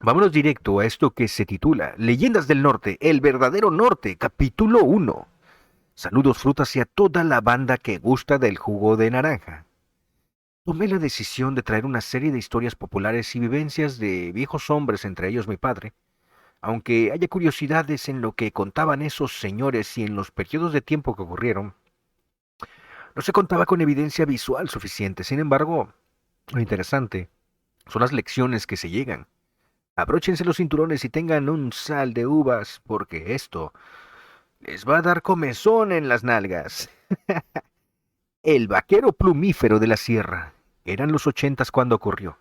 Vámonos directo a esto que se titula Leyendas del Norte, el verdadero norte, capítulo 1. Saludos frutas y a toda la banda que gusta del jugo de naranja. Tomé la decisión de traer una serie de historias populares y vivencias de viejos hombres, entre ellos mi padre, aunque haya curiosidades en lo que contaban esos señores y en los periodos de tiempo que ocurrieron. No se contaba con evidencia visual suficiente, sin embargo, lo interesante son las lecciones que se llegan. Abróchense los cinturones y tengan un sal de uvas, porque esto les va a dar comezón en las nalgas. El vaquero plumífero de la sierra. Eran los 80 cuando ocurrió.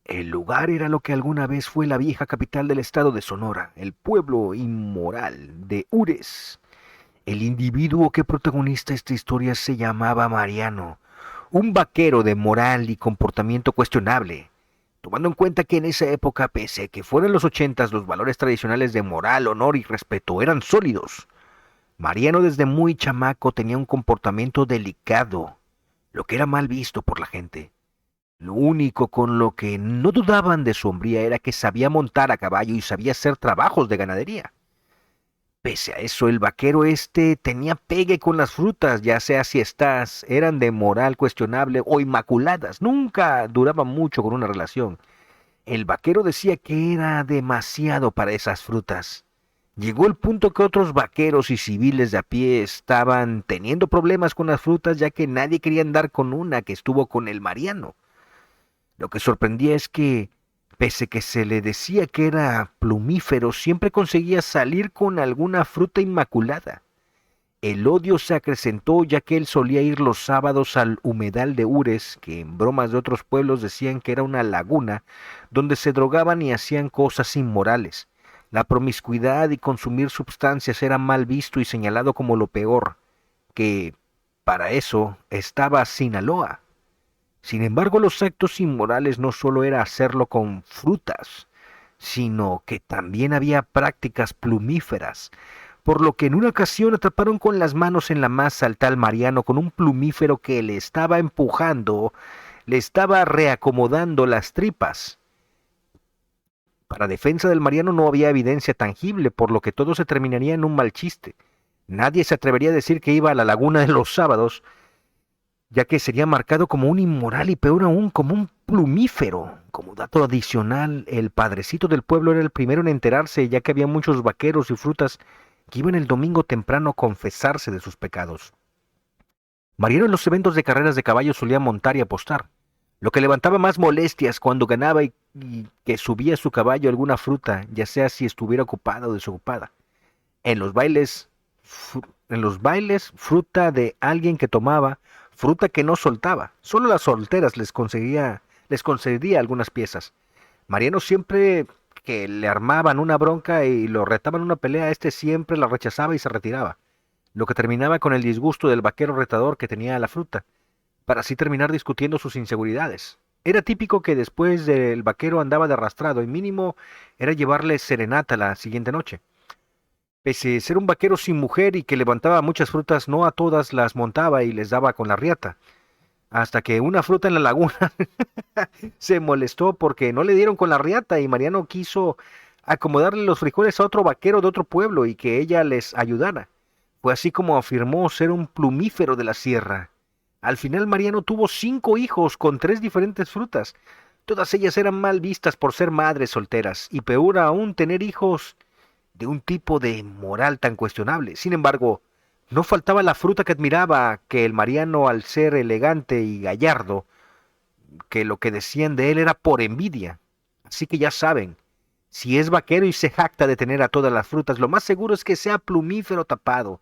El lugar era lo que alguna vez fue la vieja capital del estado de Sonora, el pueblo inmoral de Ures. El individuo que protagoniza esta historia se llamaba Mariano, un vaquero de moral y comportamiento cuestionable. Tomando en cuenta que en esa época, pese a que fueran los 80, los valores tradicionales de moral, honor y respeto eran sólidos. Mariano desde muy chamaco tenía un comportamiento delicado, lo que era mal visto por la gente. Lo único con lo que no dudaban de su hombría era que sabía montar a caballo y sabía hacer trabajos de ganadería. Pese a eso, el vaquero tenía pegue con las frutas, ya sea si estas eran de moral cuestionable o inmaculadas. Nunca duraba mucho con una relación. El vaquero decía que era demasiado para esas frutas. Llegó el punto que otros vaqueros y civiles de a pie estaban teniendo problemas con las frutas ya que nadie quería andar con una que estuvo con el Mariano. Lo que sorprendía es que, pese que se le decía que era plumífero, siempre conseguía salir con alguna fruta inmaculada. El odio se acrecentó ya que él solía ir los sábados al humedal de Ures, que en bromas de otros pueblos decían que era una laguna, donde se drogaban y hacían cosas inmorales. La promiscuidad y consumir sustancias era mal visto y señalado como lo peor, que para eso estaba Sinaloa. Sin embargo, los actos inmorales no solo era hacerlo con frutas, sino que también había prácticas plumíferas, por lo que en una ocasión atraparon con las manos en la masa al tal Mariano con un plumífero que le estaba empujando, le estaba reacomodando las tripas. Para defensa del Mariano no había evidencia tangible, por lo que todo se terminaría en un mal chiste. Nadie se atrevería a decir que iba a la laguna de los sábados, ya que sería marcado como un inmoral y peor aún como un plumífero. Como dato adicional, el padrecito del pueblo era el primero en enterarse, ya que había muchos vaqueros y frutas que iban el domingo temprano a confesarse de sus pecados. Mariano en los eventos de carreras de caballos solía montar y apostar, lo que levantaba más molestias cuando ganaba y que subía su caballo alguna fruta, ya sea si estuviera ocupada o desocupada. En los bailes, fruta de alguien que tomaba, fruta que no soltaba. Solo las solteras les concedía algunas piezas. Mariano siempre que le armaban una bronca y lo retaban una pelea, siempre la rechazaba y se retiraba, lo que terminaba con el disgusto del vaquero retador que tenía la fruta, para así terminar discutiendo sus inseguridades. Era típico que después del vaquero andaba de arrastrado y mínimo era llevarle serenata la siguiente noche. Pese a ser un vaquero sin mujer y que levantaba muchas frutas, no a todas las montaba y les daba con la riata. Hasta que una fruta en la laguna se molestó porque no le dieron con la riata y Mariano quiso acomodarle los frijoles a otro vaquero de otro pueblo y que ella les ayudara. Fue así como afirmó ser un plumífero de la sierra. Al final Mariano tuvo 5 hijos con 3 diferentes frutas. Todas ellas eran mal vistas por ser madres solteras y peor aún tener hijos de un tipo de moral tan cuestionable. Sin embargo, no faltaba la fruta que admiraba, que el Mariano, al ser elegante y gallardo, que lo que decían de él era por envidia. Así que ya saben, si es vaquero y se jacta de tener a todas las frutas, lo más seguro es que sea plumífero tapado.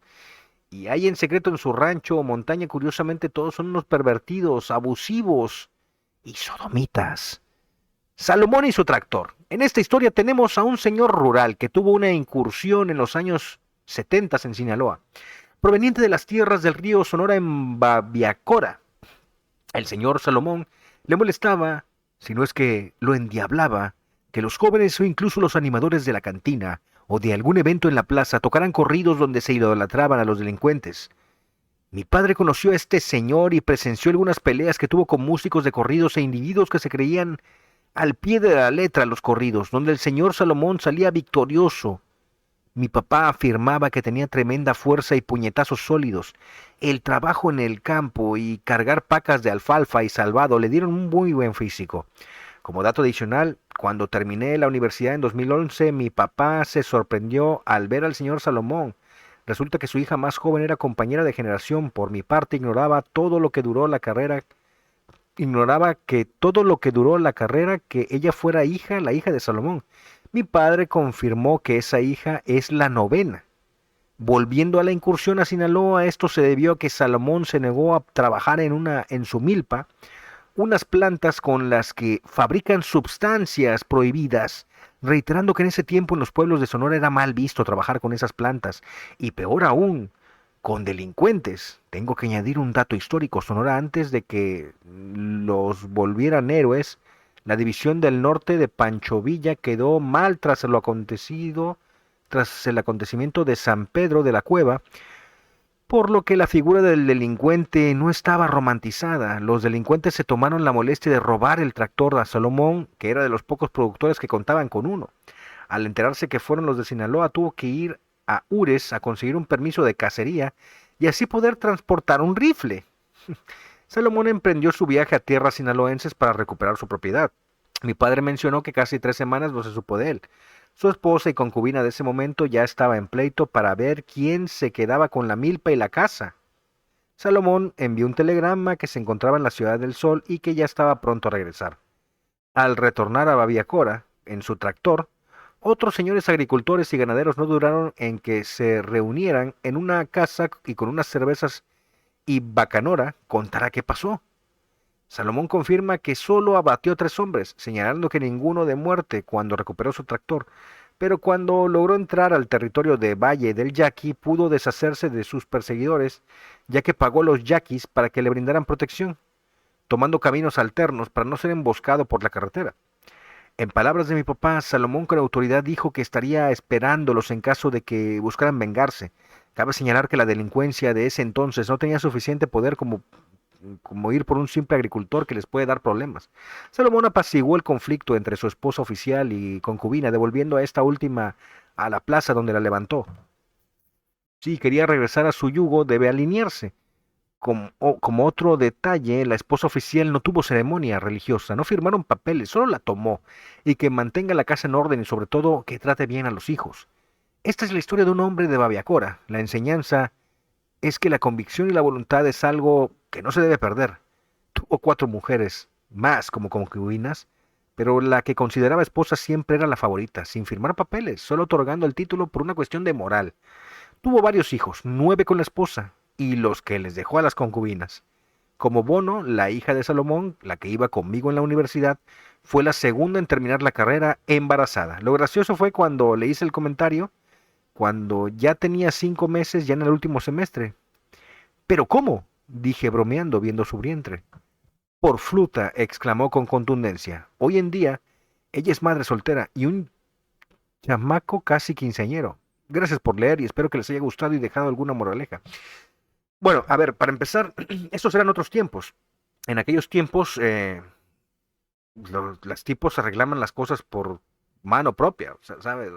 Y hay en secreto en su rancho o montaña, curiosamente todos son unos pervertidos, abusivos y sodomitas. Salomón y su tractor. En esta historia tenemos a un señor rural que tuvo una incursión en los años 70 en Sinaloa, proveniente de las tierras del río Sonora en Babiacora. El señor Salomón le molestaba, si no es que lo endiablaba, que los jóvenes o incluso los animadores de la cantina o de algún evento en la plaza tocaran corridos donde se idolatraban a los delincuentes. Mi padre conoció a este señor y presenció algunas peleas que tuvo con músicos de corridos e individuos que se creían al pie de la letra los corridos, donde el señor Salomón salía victorioso. Mi papá afirmaba que tenía tremenda fuerza y puñetazos sólidos. El trabajo en el campo y cargar pacas de alfalfa y salvado le dieron un muy buen físico. Como dato adicional, cuando terminé la universidad en 2011, mi papá se sorprendió al ver al señor Salomón. Resulta que su hija más joven era compañera de generación. Por mi parte, ignoraba que todo lo que duró la carrera, que ella fuera la hija de Salomón. Mi padre confirmó que esa hija es la novena. Volviendo a la incursión a Sinaloa, esto se debió a que Salomón se negó a trabajar en su milpa, unas plantas con las que fabrican sustancias prohibidas, reiterando que en ese tiempo en los pueblos de Sonora era mal visto trabajar con esas plantas, y peor aún, con delincuentes. Tengo que añadir un dato histórico. Sonora, antes de que los volvieran héroes, la división del norte de Pancho Villa quedó mal tras el acontecimiento de San Pedro de la Cueva, por lo que la figura del delincuente no estaba romantizada. Los delincuentes se tomaron la molestia de robar el tractor a Salomón, que era de los pocos productores que contaban con uno. Al enterarse que fueron los de Sinaloa, tuvo que ir a Ures a conseguir un permiso de cacería y así poder transportar un rifle. Salomón emprendió su viaje a tierras sinaloenses para recuperar su propiedad. Mi padre mencionó que casi 3 semanas no se supo de él. Su esposa y concubina de ese momento ya estaba en pleito para ver quién se quedaba con la milpa y la casa. Salomón envió un telegrama que se encontraba en la Ciudad del Sol y que ya estaba pronto a regresar. Al retornar a Babiacora, en su tractor, otros señores agricultores y ganaderos no duraron en que se reunieran en una casa y con unas cervezas y Bacanora contará qué pasó. Salomón confirma que solo abatió 3 hombres, señalando que ninguno de muerte cuando recuperó su tractor, pero cuando logró entrar al territorio de Valle del Yaqui pudo deshacerse de sus perseguidores, ya que pagó a los yaquis para que le brindaran protección, tomando caminos alternos para no ser emboscado por la carretera. En palabras de mi papá, Salomón con autoridad dijo que estaría esperándolos en caso de que buscaran vengarse. Cabe señalar que la delincuencia de ese entonces no tenía suficiente poder como ir por un simple agricultor que les puede dar problemas. Salomón apaciguó el conflicto entre su esposa oficial y concubina, devolviendo a esta última a la plaza donde la levantó. Si quería regresar a su yugo, debe alinearse. Como otro detalle, la esposa oficial no tuvo ceremonia religiosa, no firmaron papeles, solo la tomó, y que mantenga la casa en orden y sobre todo que trate bien a los hijos. Esta es la historia de un hombre de Babiacora. La enseñanza es que la convicción y la voluntad es algo que no se debe perder. Tuvo 4 mujeres más como concubinas, pero la que consideraba esposa siempre era la favorita, sin firmar papeles, solo otorgando el título por una cuestión de moral. Tuvo varios hijos, 9 con la esposa, y los que les dejó a las concubinas. Como bono, la hija de Salomón, la que iba conmigo en la universidad, fue la segunda en terminar la carrera embarazada. Lo gracioso fue cuando le hice el comentario, cuando ya tenía 5 meses, ya en el último semestre. ¿Pero cómo? Dije bromeando, viendo su vientre. Por fruta, exclamó con contundencia. Hoy en día, ella es madre soltera y un chamaco casi quinceañero. Gracias por leer y espero que les haya gustado y dejado alguna moraleja. Bueno, a ver, para empezar, estos eran otros tiempos. En aquellos tiempos, los tipos arreglaban las cosas por mano propia, o sea, ¿sabes?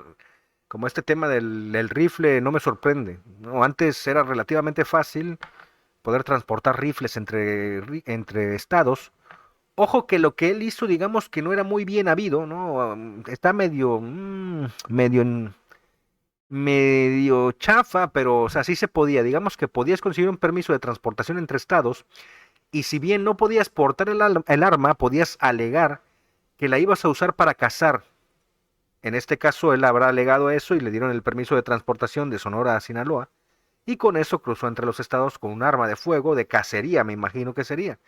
Como este tema del rifle no me sorprende, ¿no? Antes era relativamente fácil poder transportar rifles entre estados. Ojo que lo que él hizo, digamos que no era muy bien habido, ¿no? Está medio chafa, pero o sea, sí se podía. Digamos que podías conseguir un permiso de transportación entre estados y si bien no podías portar el arma, podías alegar que la ibas a usar para cazar. En este caso, él habrá alegado eso y le dieron el permiso de transportación de Sonora a Sinaloa. Y con eso cruzó entre los estados con un arma de fuego de cacería, me imagino que sería.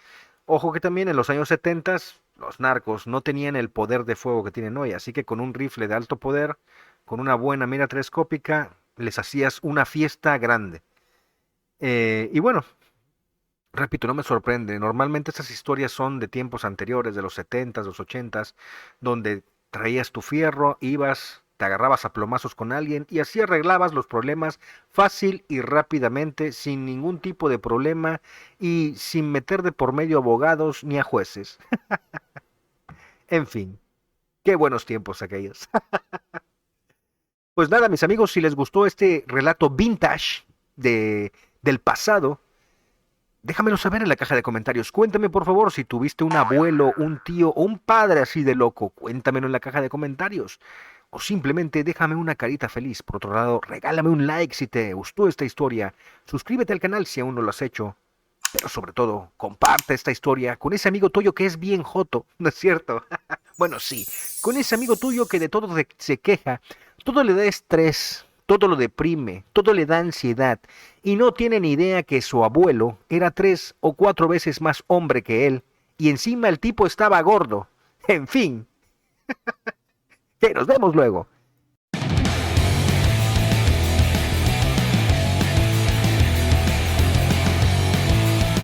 Ojo que también en los años 70 los narcos no tenían el poder de fuego que tienen hoy, así que con un rifle de alto poder, con una buena mira telescópica, les hacías una fiesta grande. Y bueno, repito, no me sorprende. Normalmente estas historias son de tiempos anteriores, de los 70s, los 80s, donde traías tu fierro, ibas, te agarrabas a plomazos con alguien y así arreglabas los problemas fácil y rápidamente, sin ningún tipo de problema y sin meter de por medio abogados ni a jueces. En fin, qué buenos tiempos aquellos. Pues nada, mis amigos, si les gustó este relato vintage del pasado, déjamelo saber en la caja de comentarios. Cuéntame, por favor, si tuviste un abuelo, un tío o un padre así de loco. Cuéntamelo en la caja de comentarios. O simplemente déjame una carita feliz. Por otro lado, regálame un like si te gustó esta historia. Suscríbete al canal si aún no lo has hecho. Pero sobre todo, comparte esta historia con ese amigo tuyo que es bien joto, ¿no es cierto? Bueno, sí, con ese amigo tuyo que de todo se queja, todo le da estrés, todo lo deprime, todo le da ansiedad y no tiene ni idea que su abuelo era 3 o 4 veces más hombre que él y encima el tipo estaba gordo. En fin, que nos vemos luego.